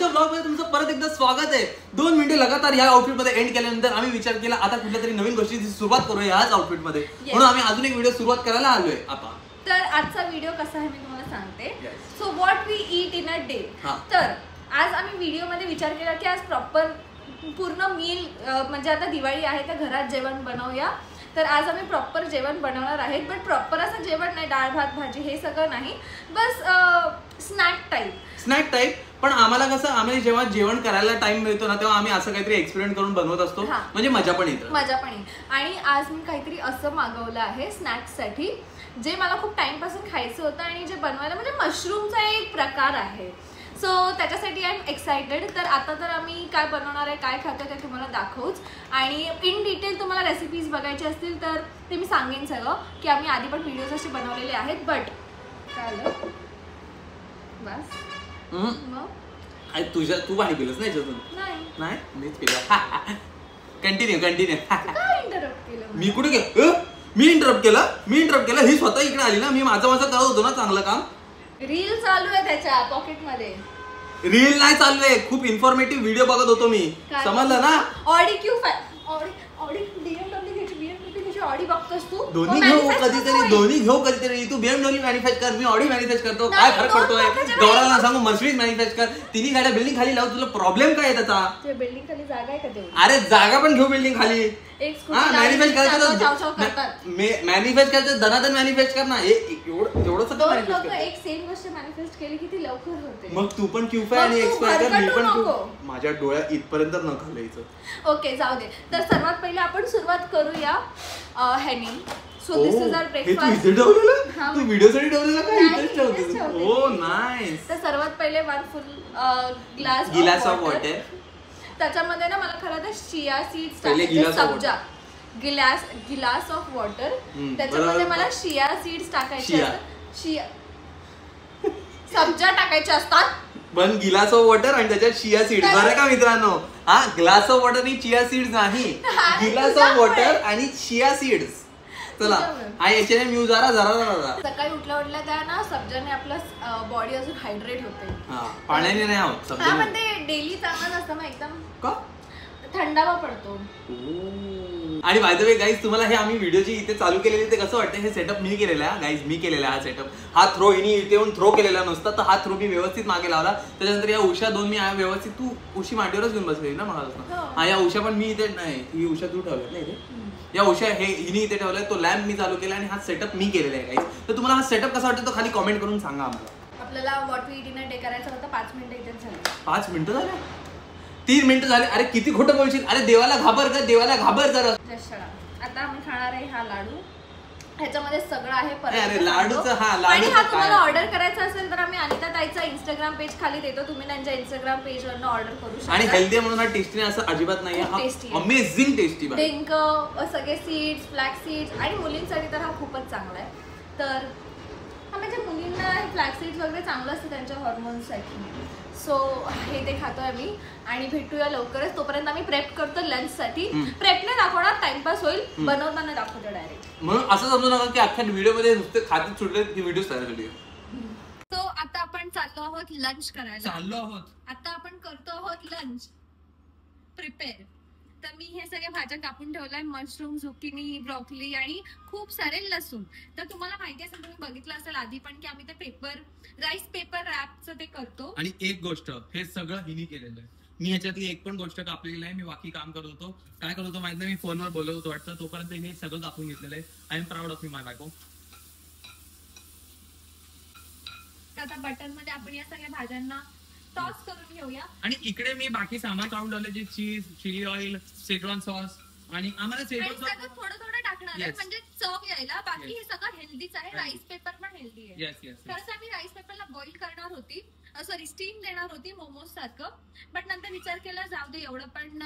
आजच्या ब्लॉग मध्ये तुमचं परत एकदा स्वागत आहे. 2 मिनिटे लगातार ह्या आउटफिट मध्ये एंड केल्यानंतर आम्ही विचार केला आता कुठल्या तरी नवीन गोष्टीची सुरुवात करूया ह्याच आउटफिट मध्ये. म्हणून आम्ही अजून एक व्हिडिओ सुरुवात करायला आलोय आता. तर आजचा व्हिडिओ कसा आहे मी तुम्हाला सांगते. So what we eat in a day. तर आज आम्ही व्हिडिओ मध्ये विचार केला की आज प्रॉपर पूर्ण मील म्हणजे आता दिवाळी आहे तर घरात जेवण बनवूया. तर आज आम्ही प्रॉपर जेवण बनवणार आहेत. बट प्रॉपर असं जेवण नाही, डाळ भात भाजी हे सगळं नाही, बस स्नॅक टाईप. पण आम्हाला कसं आम्ही जेव्हा जेवण करायला टाइम मिळतो ना तेव्हा आम्ही असं काहीतरी एक्सपेरिमेंट करून बनवत असतो, म्हणजे मजा पण येते. आणि आज मी काहीतरी असं मागवलं आहे स्नॅक्स साठी जे मला खूप टाइम पासून खायचं होतं आणि जे बनवायला म्हणजे मशरूमचा एक प्रकार आहे. सो त्याच्यासाठी आय एम एक्सायटेड. तर आता तर आम्ही काय बनवणार आहे काय खातो ते तुम्हाला दाखवूच. आणि इन डिटेल तुम्हाला रेसिपीज बघायचे असतील तर ते मी सांगेन सगळं की आम्ही आधी पण व्हिडिओज असे बनवलेले आहेत. बट काय बस तुझ्या तू पाणी पिलंस नाही याच्यातून? नाही मीच पिलं. कंटिन्यू इंटरप्ट केलं मी कुठे मी इंटरप्ट केलं ही स्वतः इकडे आली ना. मी माझं करत होतो ना चांगलं काम. रील चालू आहे त्याच्या पॉकेट मध्ये. रील नाही चालू आहे, खूप इन्फॉर्मेटिव्ह व्हिडिओ बघत होतो मी. समजलं ना? ऑडी BMW घ्यायची, BMW घ्यायची, ऑडी बघतोस तू? दोन्ही घेऊ कधीतरी. तू BMW मॅन्युफॅक्चर कर, मी ऑडी मॅन्युफॅक्चर करतो. काय फरक पडतोय? गौरवला सांगू मर्सिडीज मॅन्युफॅक्चर कर. तिन्ही गाड्या बिल्डिंग खाली लावू. तुला प्रॉब्लेम काय आहे त्याचा? बिल्डिंग खाली जागा आहे का तेवढी? अरे जागा पण घेऊ बिल्डिंग खाली. मॅन्युफॅक्चर दनादन मॅन्युफॅक्चर ना एवढं सगळं एक सेम गोष्ट मॅन्युफॅक्चर केली की ती लवकर होते. मग तू पण क्यूफाय आणि एक्सपायर कर, मी पण माझ्या डोळ्यात इथपर्यंत न घालायचं. ओके जाऊ दे. तर सर्वात पहिले आपण सुरुवात करूया ह्यानी. So this is our breakfast. तू व्हिडिओ साठी ठेवलेला का? इथेच ठेवते. Oh nice. तर सर्वात पहिले 1 फुल ग्लास ऑफ वॉटर. त्याच्यामध्ये ना मला खरं तर चिया सीड्स टाकायचे. सब्जा गिलास ऑफ वॉटर. त्याच्यामध्ये मला चिया सीड्स टाकायचे. सब्जा टाकायचे असतात. 1 गिलास ऑफ वॉटर आणि त्याच्यात चिया सीड्स. बरं का मित्रांनो? हा ग्लास ऑफ वॉटर आणि चिया सीड्स नाही, गिलास ऑफ वॉटर आणि चिया सीड्स. चला H&M यूज जरा सकाळी उठल्या त्या ना सब्जाने आपलं बॉडी अजून हायड्रेट होते. पाण्याने नाही होत. पण ते डेली चांगलं नसतं ना, एकदम का थंडावा पडतो. आणि बाय द वे गाईज तुम्हाला हे आम्ही व्हिडिओ जी इथे चालू केलेली ते कसं वाटतं? हे सेटअप मी केलेला आहे गाईज, मी केलेला हा सेटअप. हा थ्रो हिने इथे येऊन थ्रो केलेला नसता, तर हा थ्रो मी व्यवस्थित मागे लावला. त्याच्यानंतर या उषा 2 मी व्यवस्थित, तू उशी मांडीवरच घेऊन बसलेली ना मला. हा या उषा पण मी इथे नाही, ही उषा तू ठेवल्यात ना इथे. या उषा हे हिने इथे ठेवलाय. तो लॅम्प मी चालू केला आणि हा सेटअप मी केलेला आहे गाईज. तर तुम्हाला हा सेटअप कसा वाटतो तो खाली कमेंट करून सांगा आम्हाला. आपल्याला what we eat in a day करायचं होतं. 5 मिनिटं इथेच झाले. 5 मिनिटं झाले? 3 मिनिटं झाले. अरे किती खोटं बोलशील? अरे देवाला घाबर जरा. आता आम्ही खाणार आहे हा लाडू. ह्याच्यामध्ये सगळं आहे. अरे लाडूचा आणि हा तुम्हाला ऑर्डर करायचा असेल तर आम्ही अनिता ताईचा इंस्टाग्राम पेज खाली देतो. तुम्ही त्यांच्या इंस्टाग्राम पेज वरनं ऑर्डर करू शकता. आणि हेल्दी म्हणून हा टेस्टी असं अजिबात नाही. हा अमेझिंग टेस्टी. डिंक, सगळे सीड्स, फ्लॅक्स सीड्स आणि मुलींसाठी तर हा खूपच चांगला आहे. तर म्हणजे मुलींना फ्लॅक्स सीड्स वगैरे चांगलं असतं त्यांच्या हॉर्मोन्ससाठी. सो हे ते खातोय आम्ही आणि भेटूया लवकरच. तोपर्यंत आम्ही प्रेप करतो लंच साठी. प्रेप नाही दाखवणार, टाइमपास होईल. बनवताना दाखवतो डायरेक्ट. म्हणून असं समजू नका की अख्ख्या व्हिडिओ मध्ये नुसते खाते सुटले की व्हिडिओ तयार झाली. सो आता आपण चाललो आहोत लंच करायला. आता आपण करतो आहोत लंच प्रिपेअर. तर मी हे सगळे भाज्या कापून ठेवलाय. मशरूम, झुकिनी, ब्रोकोली आणि खूप सारे लसूण. तर तुम्हाला माहिती असेल, तुम्ही बघितलं असेल आधी पण की आम्ही ते राईस पेपर रॅपचं ते करतो. आणि एक गोष्ट हे सगळं हिनी केलेलं आहे. मी ह्याच्यातली एक पण गोष्ट कापलेली नाही. मी बाकी काम करत होतो. काय करत होतो माहित नाही, मी फोनवर बोलत होतो वाटतं. तोपर्यंत हिने सगळं कापून घेतलेलं आहे. I am proud of me my बायको. आता बटर मध्ये आपण या सगळ्या भाज्यांना टॉस करून घेऊया. आणि इकडे मी बाकी सामान काढून ठेवलं, जे चीज, चिली ऑइल, शेजवान सॉस आणि आम्हाला थोडं टाकणार आहे म्हणजे चव यायला. बाकी हे सगळं हेल्दीच आहे. राईस पेपर पण हेल्दी आहे. खरंच आम्ही राईस पेपरला बॉईल करणार होती, सॉरी स्टीम देणार होती मोमोज सारखं. बट नंतर विचार केला जाऊ दे, एवढं पण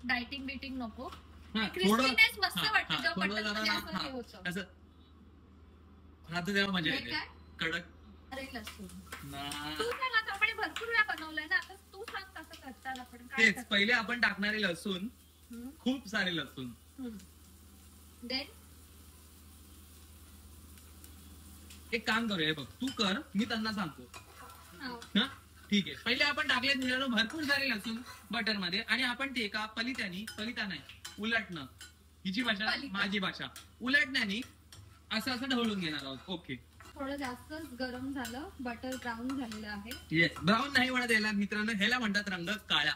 डायटिंग बिटिंग नको. क्रिस्पीनेस मस्त वाटतं जेव्हा बटरमध्ये असं हे होतं. असं राहतं तेव्हा मजा येते. कडक. अरे लसूण तू सांग, आता आपण भरपूर वेळा बनवलंय ना, आता तू सांग कसं करतात आपण. तेच पहिले आपण टाकणारे लसूण, खूप सारे लसूण. देन एक काम करूया, बघ तू कर, मी त्यांना सांगतो. ठीक आहे. पहिले आपण टाकले मित्रांनो भरपूर सारे लसूण बटर मध्ये आणि आपण ते एका पलिता नाही उलटणं, हिची भाषा माझी भाषा, उलटण्याने असं ढवळून घेणार आहोत. ओके. थोडं जास्तच गरम झालं, बटर ब्राऊन झालेलं आहे. येस, ब्राऊन नाही म्हणत याला मित्रांनो, ह्याला म्हणतात रंग काळा,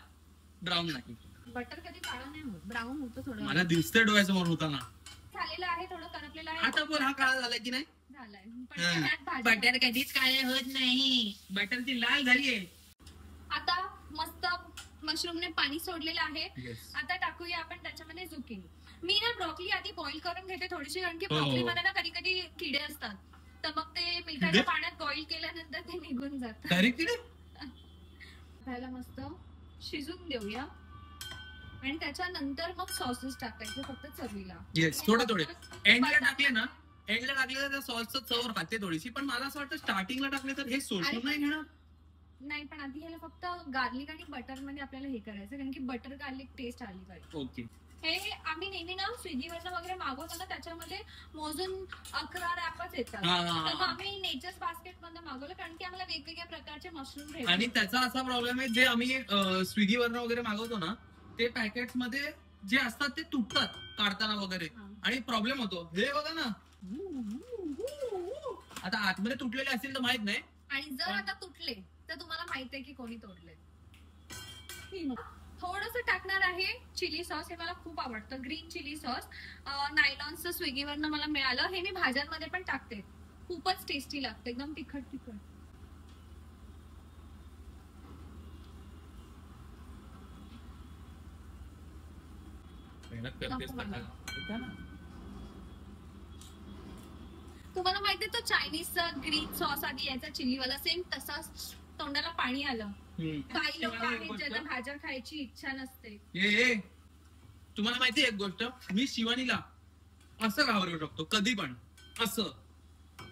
ब्राऊन नाही. बटर कधी काळा नाही होत, ब्राऊन होतं थोडं. मला दिसतंय डोळ्यासमोर होताना. झालेलं आहे, थोडं करपलेलं आहे. आता बोल, हा काळा झालाय की नाही? झालाय. बटर कधीच काळे होत नाही, बटर ती लाल झालीये. आता मस्त मशरूमने पाणी सोडलेलं आहे. आता टाकूया आपण त्याच्यामध्ये झुकिनी. मी ना ब्रॉकली आधी बॉईल करून घेते थोडीशी, कारण की ब्रॉकली मध्ये ना कधी कधी किडे असतात, तर मग ते मिठाच्या पाण्यात बॉईल केल्यानंतर ते निघून जातात. त्याला मस्त शिजून देऊया आणि त्याच्यानंतर मग सॉसेस टाकायचे फक्त चवीला. येस, थोडे एंडला टाकले ना, एंडला टाकले तर सॉसचं चव राहते थोडीशी, पण मला असं वाटतं स्टार्टिंगला टाकले तर हे सोडून नाही घेणार. नाही, पण आधी ह्याला फक्त गार्लिक आणि बटर मध्ये आपल्याला हे करायचं, कारण की बटर गार्लिक टेस्ट आली पाहिजे. ओके. हे आम्ही नेहमी ना स्विगीवरनं वगैरे मागवतो ना, त्याच्यामध्ये मोजून 11 रॅपच येतात. तर मग आम्ही नेचर्स बास्केट मधनं मागवलं, कारण की आम्हाला वेगवेगळ्या प्रकारचे मशरूम भेटतात. आणि त्याचा असा प्रॉब्लेम आहे, जे आम्ही स्विगीवरनं वगैरे मागवतो ना, ते पॅकेट्स मध्ये जे असतात ते तुटतात काढताना वगैरे, आणि प्रॉब्लेम होतो. हे बघा ना, आता आतमध्ये तुटलेले असतील तर माहित नाही, आणि जर आता तुटले तर तुम्हाला माहित आहे की कोणी तोडले. थोडंसं टाकणार आहे चिली सॉस. हे मला खूप आवडतं, ग्रीन चिली सॉस. नायलॉनचं स्विगीवरनं मला मिळालं. हे मी भाज्यांमध्ये पण टाकते, खूपच टेस्टी लागतं, एकदम तिखट. तुम्हाला माहितीये तो चायनीजचा ग्रीन सॉस आधी यायचा चिलीवाला, सेम तसाच तोंडाला पाणी आलं. काही लोक आहेत ज्यांना भाज्या खायची इच्छा नसते. तुम्हाला माहितीये एक गोष्ट, मी शिवानीला असं घाबरू शकतो कधी पण, असं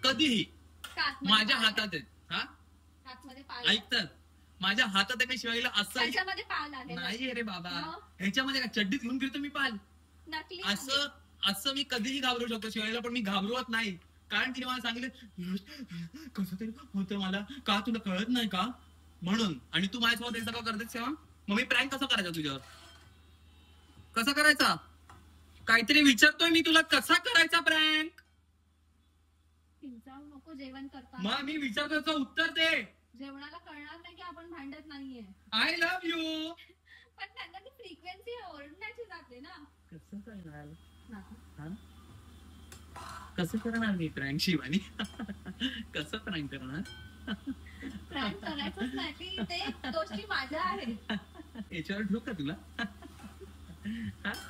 कधीही. माझ्या हातात आहेत, ऐकतात, माझ्या हातात आहे. मी शिवानीला असं नाही रे बाबा, ह्याच्यामध्ये का चड्डीत घेऊन फिरतो मी पाल, असं मी कधीही घाबरू शकतो शिवानीला, पण मी घाबरवत नाही. कारण तिने मला सांगितलं कसं तरी होतं मला, का तुला कळत नाही का म्हणून. आणि तू माझ्यासोबत हे सगळं करतेस तेव्हा मग मी प्रँक कसा करायचा तुझ्यावर, कसा करायचा? काहीतरी विचारतोय मी तुला, कसा करायचा प्रँक? नको जेवण करता, मग मी विचारतो त्याचं उत्तर दे. जेवणाला कळणार नाही की आपण भांडत नाहीये. I love you. पण त्यांना ती फ्रिक्वेन्सी ओरडण्याची जाते ना. कसं करणार, कसं करणार मी प्रँक शिवानी? कसं प्रँक करणार? प्रँक करायचंच नाही, ते गोष्टी माझ्या आहेत. याच्यावर ठेवू का तुला?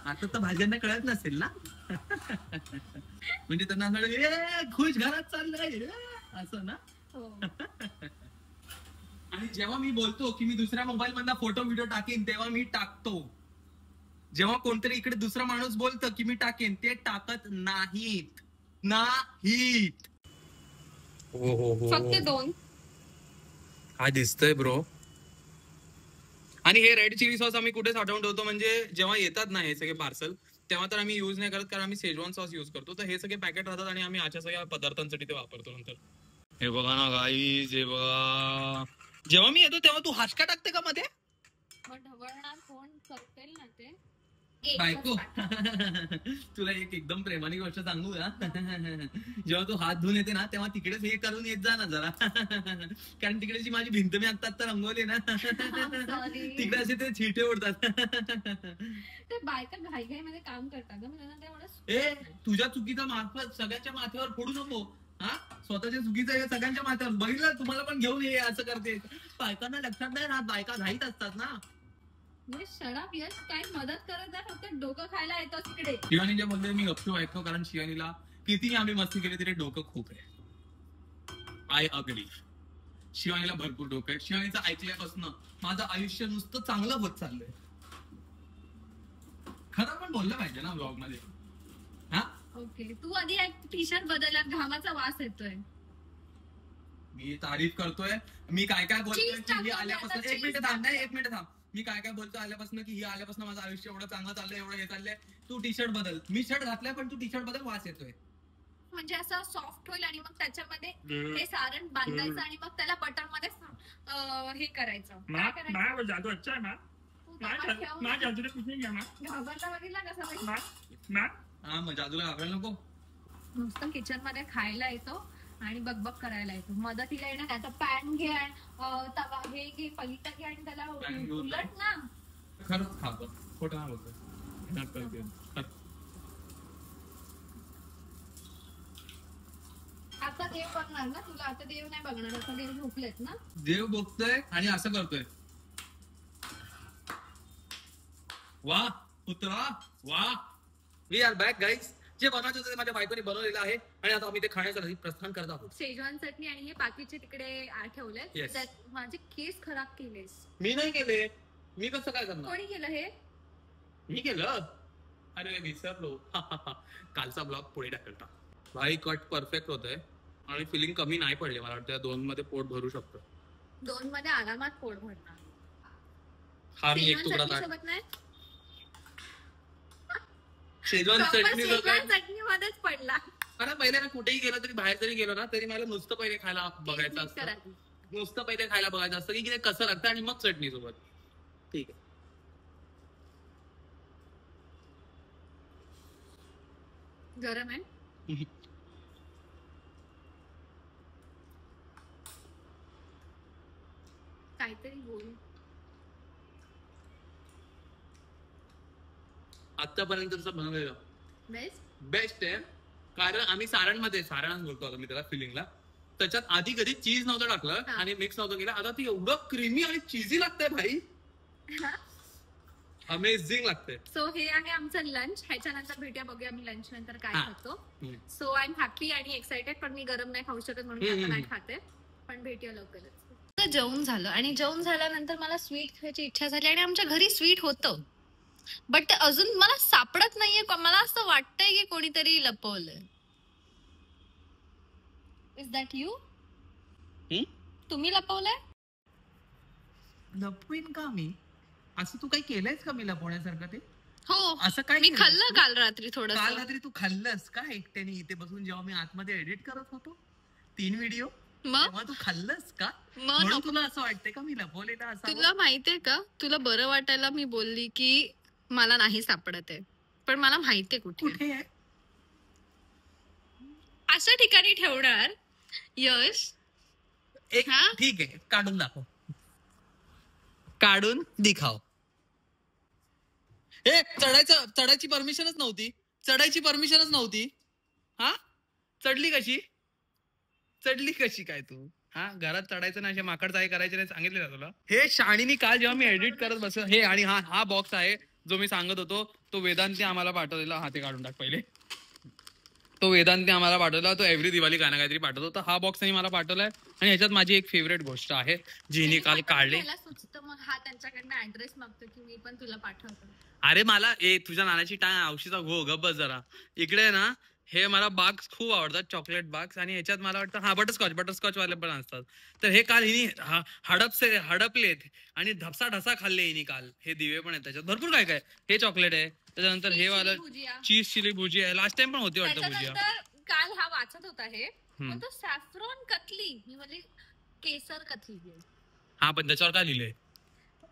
आता तर भाज्यांना कळत नसेल ना, म्हणजे त्यांना खुश घरात चाललंय असं ना. आणि जेव्हा मी बोलतो की मी दुसऱ्या मोबाईल मधला फोटो व्हिडिओ टाकेन, तेव्हा मी टाकतो. जेव्हा कोणतरी इकडे दुसरा माणूस बोलतो की मी टाकेन, ते टाकत नाहीत. फक्त 2. हा दिसतंय ब्रो. आणि हे रेड चिली सॉस आम्ही कुठे साठवून ठेवतो, म्हणजे जेव्हा येतात ना हे सगळे पार्सल, तेव्हा तर आम्ही युज नाही करत, कारण आम्ही शेजवान सॉस युज करतो. तर हे सगळे पॅकेट राहतात आणि आम्ही अशा सगळ्या पदार्थांसाठी ते वापरतो नंतर. हे बघा ना गाईज, हे बघा, जेव्हा मी येतो तेव्हा तू हाशका टाकते का मध्ये? ढवळणार कोण करतेल ना ते बायको. तुला एक एकदम प्रेमाने गोष्ट सांगू का? जेव्हा तू हात धुवून येते ना, तेव्हा तिकडेच हे करून येत जा ना जरा, कारण तिकडे जी माझी भिंत मी आता रंगवली ना, तिकडे असे ते छिटे उडतात. ते बायका घाई मध्ये काम करतात. तुझ्या चुकीचा मार्फत सगळ्यांच्या माथ्यावर फोडू नको. स्वतःच्या चुकीचं सगळ्यांच्या माथ्यावर. बघितलं, तुम्हाला पण घेऊन ये असं करते. बायकांना लक्षात नाही राहत, बायका घाईत असतात ना. शराब यश काय मदत करत नाही, फक्त डोकं खायला येतो तिकडे. शिवानीच्या मध्ये मी गप्पू ऐकतो, कारण शिवानीला किती आम्ही मस्ती केली तरी डोकं खूप आहे. I agree. शिवानीला भरपूर डोकं आहे. शिवानीचं ऐकल्यापासून माझं आयुष्य नुसतं चांगलं होत चाललंय. खरं पण बोललं पाहिजे ना ब्लॉग मध्ये. ओके, तू आधी एक टी शर्ट बदलल्यात, घामाचा वास येतोय. मी तारीफ करतोय, मी काय काय बोलतोय की आल्यापासून. एक मिनिट थांब. मी काय काय बोलतो आल्यापासून, की ही आल्यापासून माझं आयुष्य एवढं चांगलं चाललंय, एवढं हे चाललंय. तू टी शर्ट बदल. मी शर्ट घातलाय पण तू टी शर्ट बदल, वास येतोय. म्हणजे असं सॉफ्ट होईल आणि मग त्याच्यामध्ये हे सारण बांधायचं आणि मग त्याला बटर मध्ये हे करायचं. जादू अच्छा आहे ना. मग जादूला घाबरायला नको. नुसतं किचन मध्ये खायला येतो आणि बकबक करायला येतो. मदतीला येणार आता पॅन घे तवा हे घे पलिता घे आणि त्याला उलट ना. खरंच खातो खोटं नाही बोलतो. आता देव बघणार ना तुला. आता देव नाही बघणार. आता देव झोपलेत ना. देव बघतोय आणि असं करतोय. वा पुत्रा वा. We are back guys. जे बनवायचं होतं ते माझ्या बायकोने बनवलेलं आहे आणि आता आम्ही ते खाण्यासाठी प्रस्थान करत आहोत. शेजवान चटणी आणि हे बाकीचे तिकडे ठेवले. माझे केस खराब केलेस. मी नाही केले. मी कसं काय करणार. कोणी केलं हे. मी केलं. अरे विसरलो. कालचा ब्लॉग पुढे टाकला. भाई कट परफेक्ट होतोय आणि फिलिंग कमी नाही पडली. मला वाटतं 2 मध्ये पोट भरू शकतो. 2 मध्ये आरामात पोट भरणार. हा मी एक तुकडा सोबत नाही. शेजवान चटणी मध्येच पडला. कारण पहिले ना कुठेही गेलो तरी बाहेर जरी गेलो ना तरी मला नुसतं पहिले खायला बघायचं असतं. नुसतं पहिले खायला बघायचं असतं की कसं लागतं आणि मग चटणी सोबत. ठीक आहे. गरम आहे. काहीतरी बोल. आतापर्यंत बनवलेलं बेस्ट आहे. कारण आम्ही सारणच बोलतो आता मी त्याला फिलिंगला. त्याच्यात आधी कधी चीज नव्हतं टाकलं आणि मिक्स नव्हतं केलं. आता ती एवढं क्रीमी आणि चीजी लागतंय भाई. अमेझिंग लागते. सो हे आहे आमचं लंच. ह्याच्यानंतर भेटूया बघूया आम्ही लंच नंतर काय खातो. सो आय एम हॅपी आणि एक्साइटेड. पण मी गरम नाही खाऊ शकत म्हणून आता नाही खाते. पण भेटूया लवकरच. जेवण झालं आणि जेवण झाल्यानंतर मला स्वीट खायची इच्छा झाली आणि आमच्या घरी स्वीट होतं बट अजून मला सापडत नाहीये. मला असं वाटतंय की कोणीतरी लपवलंय. Is that you. तुम्ही लपवलंय. लपवीन का मी. असं तू काही केलंयस का मी लपवण्यासारखं ते. हो असं काय मी खाल्लं काल रात्री थोडं. काल रात्री तू खाल्लंस का एकट्याने इथे बसून जेव्हा मी आतमध्ये एडिट करत होतो 3 व्हिडिओ. तेव्हा तू खाल्लंस का. म्हणून तुला असं वाटतंय का मी लपवलेलं असं. तुला माहितीये का तुला बरं वाटायला मी बोलली की मला नाही सापडत आहे पण मला माहितीये कुठे आहे. अशा ठिकाणी ठेवणार. यश एक ठीक आहे काढून दाखव. काढून दिखाव. हे चढायची परमिशनच नव्हती. चढायची परमिशनच नव्हती. हा चढली कशी काय तू. हा घरात चढायचं नाही. माकड चाळे करायचे नाही सांगितलेलं तुला. हे शाणीनी काल जेव्हा मी एडिट करत बसलो हे आणि हा बॉक्स आहे जो मी सांगत होतो तो वेदांती आम्हाला पाठवलेला. हा ते काढून टाक पहिले. तो वेदांती आम्हाला पाठवला. तो एव्हरी दिवाळी काहीतरी पाठवतो. तर हा बॉक्स मला पाठवलाय आणि ह्याच्यात माझी एक फेवरेट गोष्ट आहे जी हिने काल काढली. मग हा त्यांच्याकडनं ऍड्रेस मागतो की मी पण तुला पाठवतो. अरे मला तुझ्या नानाची टांग औषधा घो गबस जरा. इकडे ना हे मला बाग्स खूप आवडतात. चॉकलेट बाग्स. आणि ह्याच्यात मला वाटतं बटरस्कॉच वाले पण असतात. तर हे काल हिने हडपलेत आणि ढसा खाल्ले हिने काल. हे दिवे पण आहेत त्याच्यात भरपूर काय काय. हे चॉकलेट आहे. त्याच्यानंतर हे वाला चीज चिली भुजिया आहे. लास्ट टाइम पण होती वाटतं भुजिया. काल हा वाचत होता हे तो सॅफ्रॉन कतली. मी म्हणजे केसर कतली. हा पण त्याच्यावर काय लिहिलंय.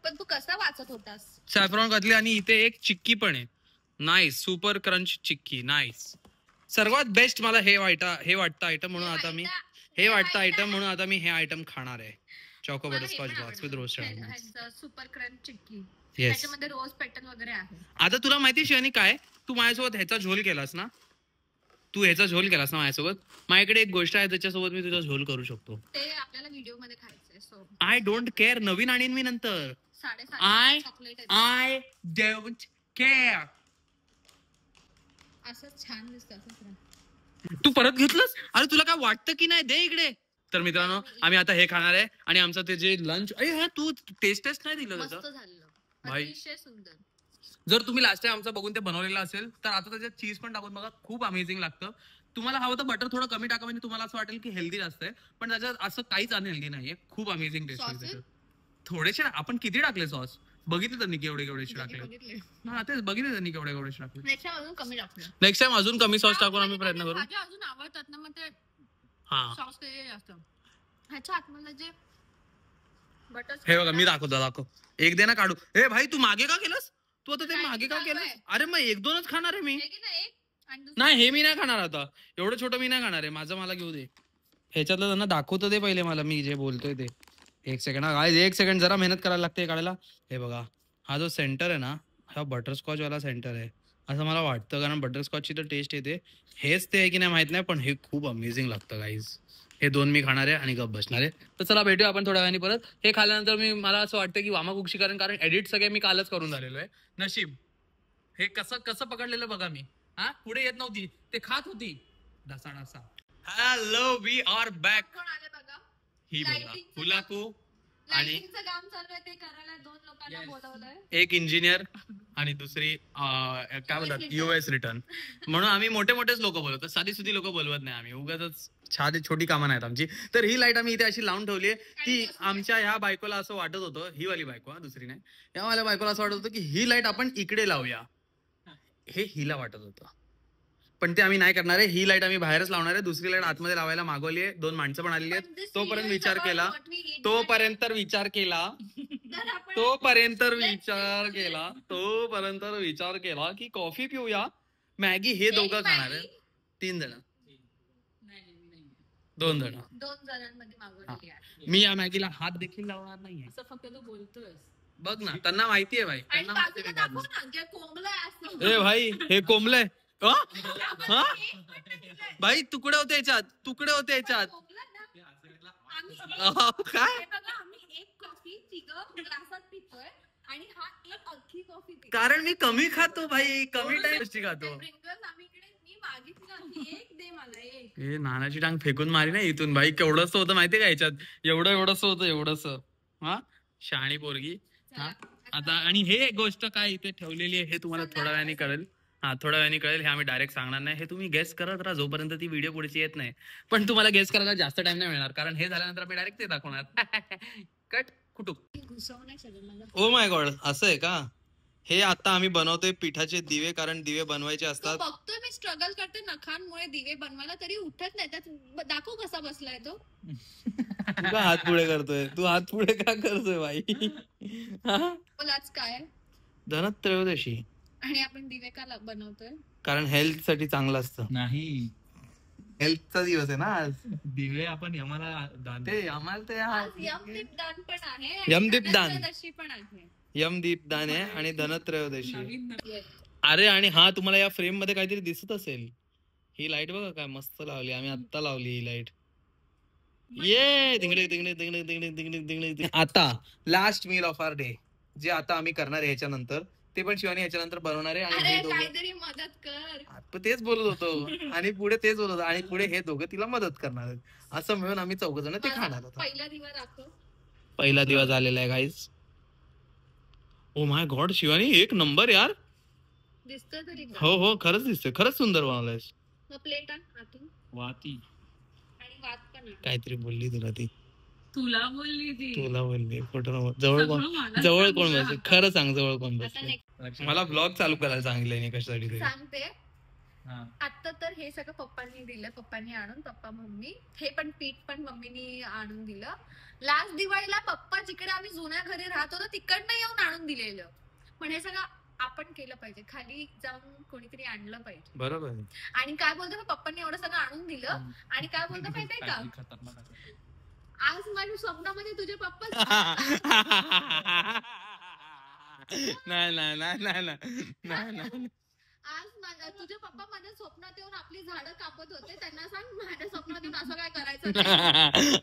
पण तू कसा वाचत होतास. सॅफ्रॉन कतली आणि इथे एक चिक्की पण आहे. Nice super crunch chikki. Nice. सर्वात बेस्ट मला हे वाटतं आयटम म्हणून आता मी हे आयटम खाणार आहे. Choco butterscotch box with roasted super crunch chikki. त्याच्यामध्ये रोज पेटल वगैरे आहे. आता तुला माहिती शिवानी काय तू माझ्यासोबत ह्याचा झोल केलास ना माझ्यासोबत. माझ्याकडे एक गोष्ट आहे त्याच्यासोबत मी तुझा झोल करू शकतो. ते आपल्याला व्हिडिओ मध्ये खायचंय. So I don't care. नवीन आणीन मी नंतर. I don't care. असंच छान दिसतं. तू परत घेतलंस. अरे तुला काय वाटतं की नाही. दे इकडे. तर मित्रांनो आम्ही आता हे खाणार आहे आणि आमचं ते जे लंच तू टेस्ट नाही दिलं त्याचं भाई. सुंदर. जर तुम्ही लास्ट टाइम आमचं बघून ते बनवलेलं असेल तर आता त्याच्यात चीज पण टाकून बघा. खूप अमेझिंग लागतं. तुम्हाला हवं तर बटर थोडं कमी टाका म्हणजे तुम्हाला असं वाटेल की हेल्दी जास्त आहे पण त्याच्यात असं काहीच अनहेल्दी नाहीये. खूप अमेझिंग टेस्ट आहे. थोडेसे आपण किती टाकले सॉस. बघितलं त्यांनी केवढे केवढे टाकले. हा तेच बघितलं त्यांनी केवढे केवढे टाकले. नेक्स्ट टाइम अजून कमी टाकूया. नेक्स्ट टाइम अजून कमी सॉस टाकून आम्ही प्रयत्न करू. भाज्या अजून आवडतात ना, मग ते सॉस ते जास्त. ह्याच्या आतमध्ये जे बटर, हे बघा मी दाखव एक दे ना काढू. हे भाई तू मागे का केलंस? तू आता ते मागे का केलंस? अरे मग 1-2च खाणार आहे मी. नाही हे मी नाही खाणार आता, एवढं छोटं मी नाही खाणार आहे. माझं मला घेऊ दे. ह्याच्यातलं त्यांना दाखवतो दे पहिले मला, मी जे बोलतोय ते. 1 सेकंड हा गाइस, 1 सेकंड, जरा मेहनत करायला लागते काढायला. हे बघा हा जो सेंटर आहे ना, हा बटरस्कॉच वाला सेंटर आहे असं मला वाटतं, कारण बटरस्कॉचची तर टेस्ट येते. हेच ते आहे की नाही माहित नाही, पण हे खूप अमेझिंग लागतं गाईज. हे 2 मी खाणार आहे आणि गप बसणार आहे. तर चला भेटूया आपण थोड्या वेळाने परत. हे खाल्ल्यानंतर मला असं वाटतं की वामा कुक्षी कारण एडिट सगळे मी कालच करून झालेलो आहे. नशीब हे कसं पकडलेलं बघा मी. हा पुढे येत नव्हती, ते खात होती ढसा. Hello, we are back. ही बघा फुलाकू आणि काम चालू आहे, ते करायला 2 लोकांना बोलवलंय. एक इंजिनियर आणि दुसरी काय बोलतात US रिटर्न. म्हणून आम्ही मोठेच लोक बोलवतो, साधी सुधी लोक बोलवत नाही आम्ही. उगाच छोटी कामं नाहीत आमची. तर ही लाईट आम्ही इथे अशी लावून ठेवली आहे की आमच्या ह्या बायकोला असं वाटत होतं, ही वाली बायको दुसरी नाही, या वाल्या बायकोला असं वाटत होतं की ही लाईट आपण इकडे लावूया. हे हिला वाटत होतं, पण ते आम्ही नाही करणार आहे. ही लाईट आम्ही बाहेरच लावणार आहे. दुसरी लाईट आतमध्ये लावायला मागवली आहे. 2 माणसं पण आलेली आहेत. तोपर्यंत विचार केला की कॉफी पिऊया, मॅगी. हे दोघं खाणार आहे. 3 जण, 2 जण. 2 जणांमध्ये मागवली आहे. मी या मॅगीला हात देखील लावणार नाहीये. असं फक्त तू बोलतोय. बघ ना, त्यांना माहिती आहे भाई. ए भाई हे कोंबलंय भाई. तुकडे होते याच्यात. काय कारण मी कमी खातो भाई, कमी टाइम खातो. हे नानाची टांग फेकून मारी ना इथून भाई. केवढंच होतं माहितीये का याच्यात? एवढंच होतं. हा शहाणी पोरगी. हा आता आणि हे गोष्ट काय इथे ठेवलेली आहे हे तुम्हाला थोड्या वेळाने कळेल. हे आम्ही डायरेक्ट सांगणार नाही. हे तुम्ही गेस करत राहा जोपर्यंत ती व्हिडिओ पुढची येत नाही. पण तुम्हाला गेस करायला जास्त टाइम नाही मिळणार, कारण हे झाल्यानंतर मी डायरेक्ट ते दाखवणार. कट कुटुक. ओ माय गॉड, असं आहे का? हे आता आम्ही बनवतोय पिठाचे दिवे, कारण दिवे बनवायचे असतात. बघतोय मी स्ट्रगल करते नखांमुळे दिवे बनवायला, तरी उठत नाही. त्यात दाखव कसा बसलाय तो. तू हात पुढे करतोय, तू हात पुढे का करतोय बाई? आज काय धनत्रयोदशी आणि आपण दिवे का बनवतोय? कारण हेल्थ साठी चांगलं असतं. नाही, हेल्थचा दिवस आहे ना आज. दिवे आपण यमाला दान, ते आम्हाला ते यमदीपदान पण आहे, यमदीपदान आहे आणि धनत्रयोदशी. अरे आणि हा तुम्हाला या फ्रेम मध्ये काहीतरी दिसत असेल. ही लाईट बघा काय मस्त लावली आम्ही, आत्ता लावली ही लाईट. ये तिंगडे तिंगडे तिंगडे तिंगडे तिंगडे तिंगडे. आता last meal of our day जे आता आम्ही करणार आहे ह्याच्यानंतर, ते पण शिवानी ह्याच्यानंतर बनवणार आहे. आणि काहीतरी मदत कर, तेच बोलत होतो. आणि पुढे तेच बोलत होतो. आणि पुढे हे दोघं तिला मदत करणार आहेत. असं मिळून आम्ही 4 जण ते खाणार होतो. पहिला दिवा झालेला आहे guys. Oh my God Shivani, 1 number यार. दिसतोय तरी? हो खरंच दिसतोय. खरंच सुंदर बनवलंयस. प्लेट आतून वाती आणि वात पण काहीतरी बोलली तुला बोलली. फोटो जवळ कोण बसले? खरं सांग, जवळ कोण बसले? मला ब्लॉग चालू करायला सांगितलंय नाही कशासाठी सांगते. आता तर हे सगळं पप्पांनी दिलं, पप्पांनी आणून, पप्पा मम्मी. हे पण पीठ पण मम्मीनी आणून दिलं. लास्ट दिवाळीला पप्पा जिकडे आम्ही जुन्या घरी राहत होतो तिकडनं येऊन आणून दिलेलं. पण हे सगळं आपण केलं पाहिजे, खाली जाऊन कोणीतरी आणलं पाहिजे. बरोबर. आणि काय बोलतो, पप्पांनी एवढं सगळं आणून दिलं आणि काय बोलतो माहितीये का, आज माझ्या स्वप्नामध्ये तुझे पप्पा नाही. आज तुझे पप्पा माझ्या स्वप्नात येऊन आपली झाडं कापत होते. त्यांना सांग माझ्या स्वप्नात येऊन असं काय करायचं.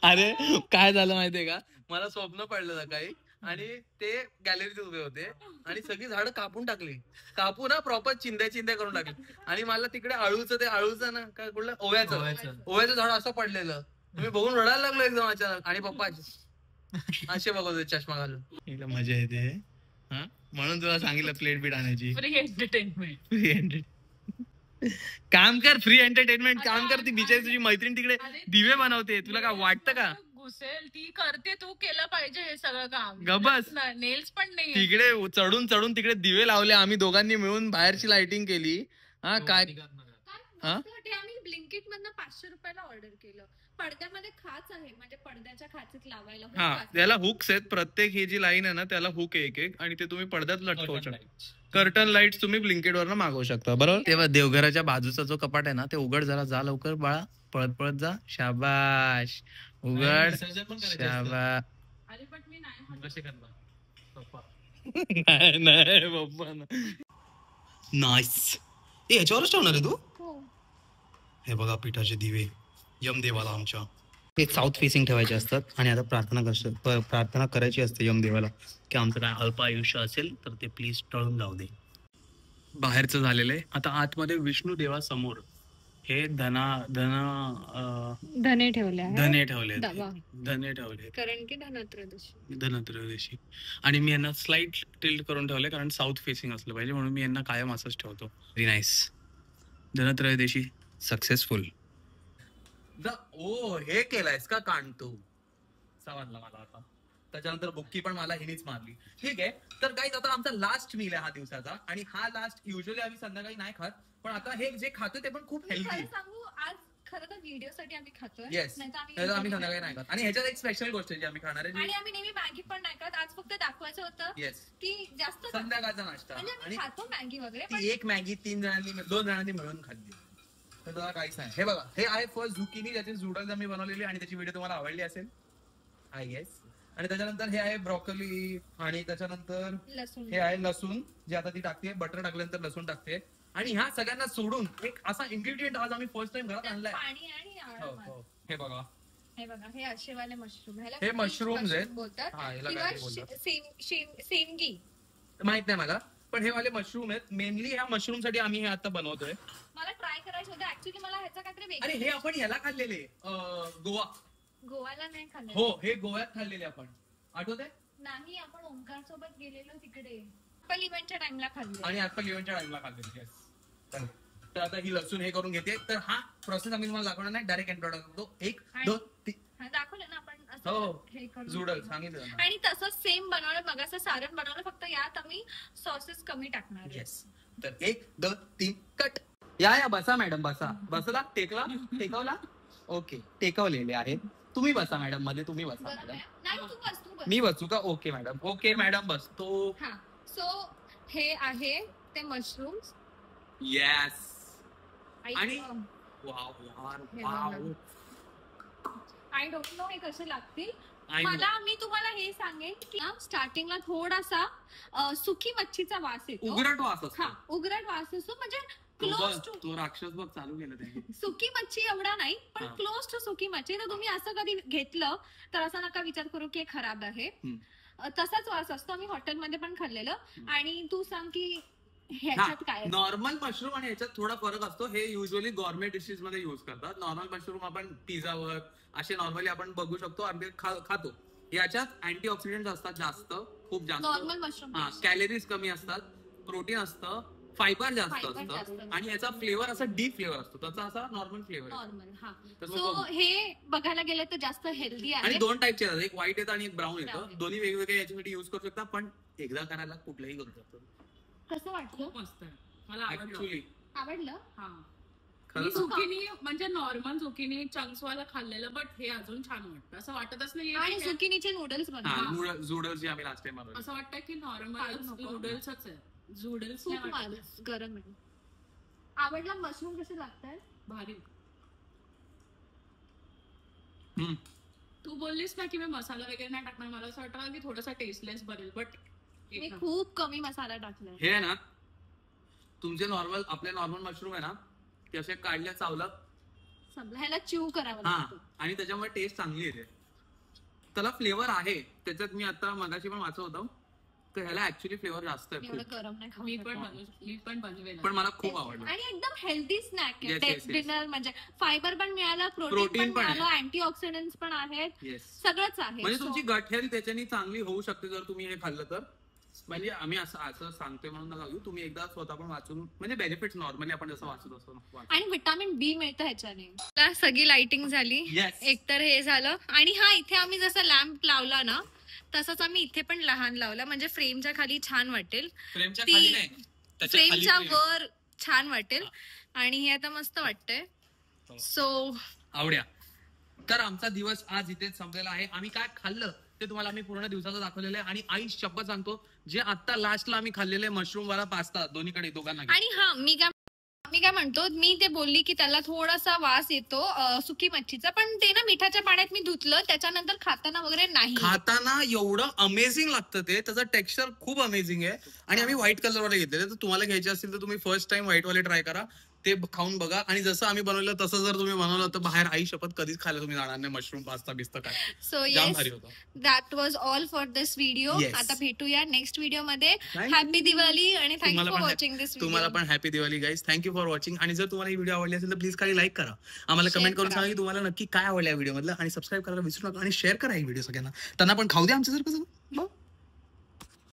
अरे काय झालं माहितीये का, मला स्वप्न पडलं सकाळी आणि ते गॅलरीत उभे होते आणि सगळी झाडं कापून टाकली. कापून ना प्रॉपर चिंध्या करून टाकली. आणि मला तिकडे अळूचं ना काय कुठलं ओव्याचं झाड असं पडलेलं. मी बघून रडायला लागलो एकदम अचानक. आणि पप्पा असे बघत होते चष्मा घालून. मजा येते. म्हणून तुला सांगितलं प्लेट बीट आणायची. Free entertainment. काम कर, फ्री एंटरटेनमेंट काम कर. ती बिचारी तुझी मैत्रीण तिकडे दिवे बनवते, तुला काय वाटतं का? घुसेल ती करते, तू केलं पाहिजे हे सगळं काम. गबस नेल्स पण नाही तिकडे चढून चढून तिकडे दिवे लावले आम्ही दोघांनी मिळून, बाहेरची लाइटिंग केली. हा काय आम्ही ब्लिंकिट मधनं 500 रुपयाला ऑर्डर केलं. पडद्यामध्ये खाच आहे, म्हणजे पडद्याच्या खाचीत लावायला. हा त्याला हुक्स आहेत, प्रत्येक ही जी लाईन आहे ना त्याला हुक आहे एक आणि ते तुम्ही पडद्यात लटकवू शकता. कर्टन लाईट्स तुम्ही ब्लिंकिट वरनं मागवू शकता, बरोबर. तेव्हा देवघराच्या बाजूचा जो कपाट आहे ना ते उघड, जरा जा लवकर बाळा, पळत पळत जा. शाबाश, उघड. शाबाश. अरे पण मी नाही कसे करणार पप्पा. नाही पप्पा नाईस. याच्यावरच ठेवणार आहे तू. हे बघा पिठाचे दिवे यमदेवाला आमच्या एक साऊथ फेसिंग ठेवायचे असतात आणि आता प्रार्थना करायची असते यमदेवाला की आमचं काय अल्प आयुष्य असेल तर ते प्लीज टळून जाऊ दे. बाहेरचं झालेलं आहे. आता आतमध्ये विष्णू देवासमोर हे धने ठेवले कारण की धनत्रयोदशी आणि मी यांना स्लाइट टिल्ट करून ठेवले कारण साऊथ फेसिंग असलं पाहिजे म्हणून मी यांना कायम असंच ठेवतो. Very nice. धनत्रयोदशी सक्सेसफुल. ओ हे केलायस का कांड तू, समजलं मला आता. त्याच्यानंतर बुक्की पण मला हिनीच मारली. ठीक आहे, तर गाईज आता आमचा लास्ट मील आहे हा दिवसाचा आणि हा लास्ट युजली आम्ही संध्याकाळी नाही खात, पण आता हे जे खातोय ते पण खूप हेल्दी सांगू. आज खरं तर व्हिडिओ साठी आम्ही खातोय. येस, आम्ही संध्याकाळी नाही खात आणि ह्याच्यात एक स्पेशल गोष्ट जी आम्ही खाणार आहे आणि आम्ही नेहमी मॅगी पण नाही खात. आज फक्त दाखवायचं होतं येस की जास्त संध्याकाळचा नाश्ता आणि खातो मॅगी वगैरे. ती एक मॅगी 2 जणांनी मिळून खाल्ली. तर त्याला काहीच नाही. हे बघा, हे आहे फर्स्ट झुकिनी ज्याची नूडल्स आम्ही बनवलेली आणि त्याची व्हिडिओ तुम्हाला आवडली असेल आय गेस. आणि त्याच्यानंतर हे आहे ब्रॉकली आणि त्याच्यानंतर हे आहे लसूण जे आता ती टाकते. बटर टाकल्यानंतर लसूण टाकते आणि ह्या सगळ्यांना सोडून एक असा इन्ग्रेडियंट आज आम्ही फर्स्ट टाइम घरात आणलाय. हे बघा, हे असे वाले मशरूम, हे मशरूम्स आहेत बोलतात किंवा सेमगी माहित नाही मला, पण हे वाले मशरूम आहेत. मेनली ह्या मशरूम साठी आम्ही हे आता बनवतोय. मला ट्राय करायचं होतं ऍक्च्युली. मला ह्याचा काहीतरी अरे हे आपण याला खाल्लेले गोवाला नाही खाल्ले. हो, हे गोव्यात खाल्लेले आपण, आठवत आहे? नाही, आपण ओंकार सोबत गेलेलो तिकडे ऍपल इव्हेंटच्या टाइमला खाल्ले आणि ऍपल इव्हेंटच्या टाइमला खाल्लेले. तर आता ही लसूण हे करून घेते. तर हा प्रोसेस आम्ही तुम्हाला दाखवणार नाही, डायरेक्ट एंड प्रोडक्ट करतो. 1 2 3 दाखवलं ना आपण. हो, जूडल सांगितलं. आणि तसंच सेम बनवलं, मगाचं सारण बनवलं, फक्त यात आम्ही सॉसेस कमी टाकणार. येस. तर 1 2 3 कट. या बसा मॅडम, बसला. टेकवला. ओके, टेकवलेले आहेत. तुम्ही बसा मॅडम, मध्ये तुम्ही बसा मॅडम. मी बसू का? ओके मॅडम बसतो. सो हे आहे ते मशरूम्स. येस. आणि आय डोंट नो हे कसे लागतील. मी तुम्हाला हे सांगेन की स्टार्टिंगला थोडासा सुकी मच्छीचा वास येतो. उग्रट वास असतो. उग्रट वास असतो, म्हणजे क्लोज टू तो राक्षस बघ चालू केलं त्याने. सुकी मच्छी एवढा नाही, पण क्लोज टू सुकी मच्छी. तर तुम्ही असं कधी घेतलं तर असा नका विचार करू की खराब आहे. तसाच वास असतो. आम्ही हॉटेलमध्ये पण खाल्लेलं. आणि तू सांग की ह्याच्यात काय नॉर्मल मशरूम आणि ह्याच्यात थोडा फरक असतो. हे युजली गॉर्मेट डिशेस मध्ये युज करतात. नॉर्मल मशरूम आपण पिझ्झावर असे नॉर्मली आपण बघू शकतो आणि खातो. याच्यात अँटीऑक्सिडंट असतात जास्त, खूप जास्त. नॉर्मल मशरूम कॅलरीज कमी असतात, प्रोटीन असतं, फायबर जास्त असतं आणि याचा फ्लेवर असा डीप फ्लेवर असतो. त्याचा असा नॉर्मल फ्लेवर नॉर्मल. सो हे बघायला गेलं तर जास्त हेल्दी आहे. आणि 2 टाईपचे येतात, एक व्हाईट येतं आणि एक ब्राऊन येतं. दोन्ही वेगवेगळे याच्यासाठी युज करू शकता, पण एकदा करायला कुठलंही करू शकतो. कसं वाटलं? मस्त आहे, मला आवडलं. मी झुकिनी म्हणजे नॉर्मल झुकिनी चंक्स वाला खाल्लेलं, बट हे अजून छान वाटतं. असं वाटतच नाही. आणि झुकिनीचे नूडल्स नूडल्स जे आम्ही लास्ट टाइम बनवले, असं वाटतं की नॉर्मल नूडल्सच आहे. नूडल्स गरम आहे. आवडला? मशरूम कसे लागतात? भारी. तू बोललीस ना की मी मसाला वगैरे नाही टाकणार, मला असं वाटतं की थोडासा टेस्टलेस बनेल, बट मी खूप कमी मसाला टाकलाय. हे आहे ना तुमचे नॉर्मल, आपले नॉर्मल मशरूम आहे ना ते असे काढल्या चावलं ह्याला च्यू करावं लागतं आणि त्याच्यामुळे टेस्ट चांगली येते. त्याला फ्लेवर आहे त्याच्यात. मी आता मगाशी पण वाचत होतो तर ह्याला ऍक्च्युअली फ्लेवर जास्त आहे. गरम नाही. मी पण बनवेल, पण मला खूप आवडलं. आणि एकदम हेल्दी स्नॅक आहे. डिनर म्हणजे फायबर पण मिळालं, प्रोटीन पण मिळालं, अँटीऑक्सिडंट्स पण आहेत, सगळंच आहे. म्हणजे तुमची गट हेल्थ त्याच्याने चांगली होऊ शकते जर तुम्ही हे खाल्लं तर. म्हणजे आम्ही असं सांगतोय म्हणून नका घेऊ, तुम्ही एकदा स्वतः पण वाचून म्हणजे बेनिफिट्स नॉर्मली आपण जसं वाचत असतो. आणि विटामिन बी मिळतं ह्याच्याने. सगळी लाइटिंग झाली, Yes. एकतर हे झालं. आणि हा इथे आम्ही जसं लॅम्प लावला ना तसंच आम्ही इथे पण लहान लावला, म्हणजे फ्रेमच्या खाली छान वाटेल, फ्रेमच्या खाली नाही, त्याच्या खाली फ्रेमच्या frame. वर छान वाटेल. आणि हे आता मस्त वाटतंय. सो आवड्या. तर आमचा दिवस आज इथेच संपलेला आहे. आम्ही काय खाल्लं ते तुम्हाला आम्ही पूर्ण दिवसाचं दाखवलेलं आहे. आणि आई शपथ सांगतो, जे आता लास्टला आम्ही खाल्लेले मशरूम वाला पास्ता दोन्हीकडे दोघांना. आणि हा मी काय म्हणतो, मी ते बोलली की त्याला थोडासा वास येतो सुकी मच्छीचा, पण ते ना मिठाच्या पाण्यात मी धुतलं, त्याच्यानंतर खाताना वगैरे नाही. खाताना एवढं अमेझिंग लागतं ते, त्याचं टेक्स्चर खूप अमेझिंग आहे. आणि आम्ही व्हाईट कलर वाले घेतलेले, तर तुम्हाला घ्यायचे असतील तर तुम्ही फर्स्ट टाइम व्हाईट वाले ट्राय करा, ते खाऊन बघा. आणि जसं आम्ही बनवलं तसं जर तुम्ही बनवलं तर बाहेर आई शपथ कधीच खायला तुम्ही जाणार नाही मशरूम पास्ता बिस्ता काय. सो जाम भारी होतं. That was all for this video. Yes. आता भेटूया नेक्स्ट व्हिडिओ मध्ये. हॅपी दिवाळी आणि thank you for watching this video. तुम्हाला पण happy Diwali guys. Thank you for watching. आणि जर तुम्हाला ही व्हिडिओ आवडली असेल तर प्लीज खाली लाईक करा, आम्हाला कमेंट करून सांगा की तुम्हाला नक्की काय आवडलं या व्हिडिओ मधलं. आणि सबस्क्राईब करायला विसरू नका आणि शेअर करा ही व्हिडिओ सगळ्यांना, त्यांना पण खाऊ द्या आमच्यासारखं सगळं.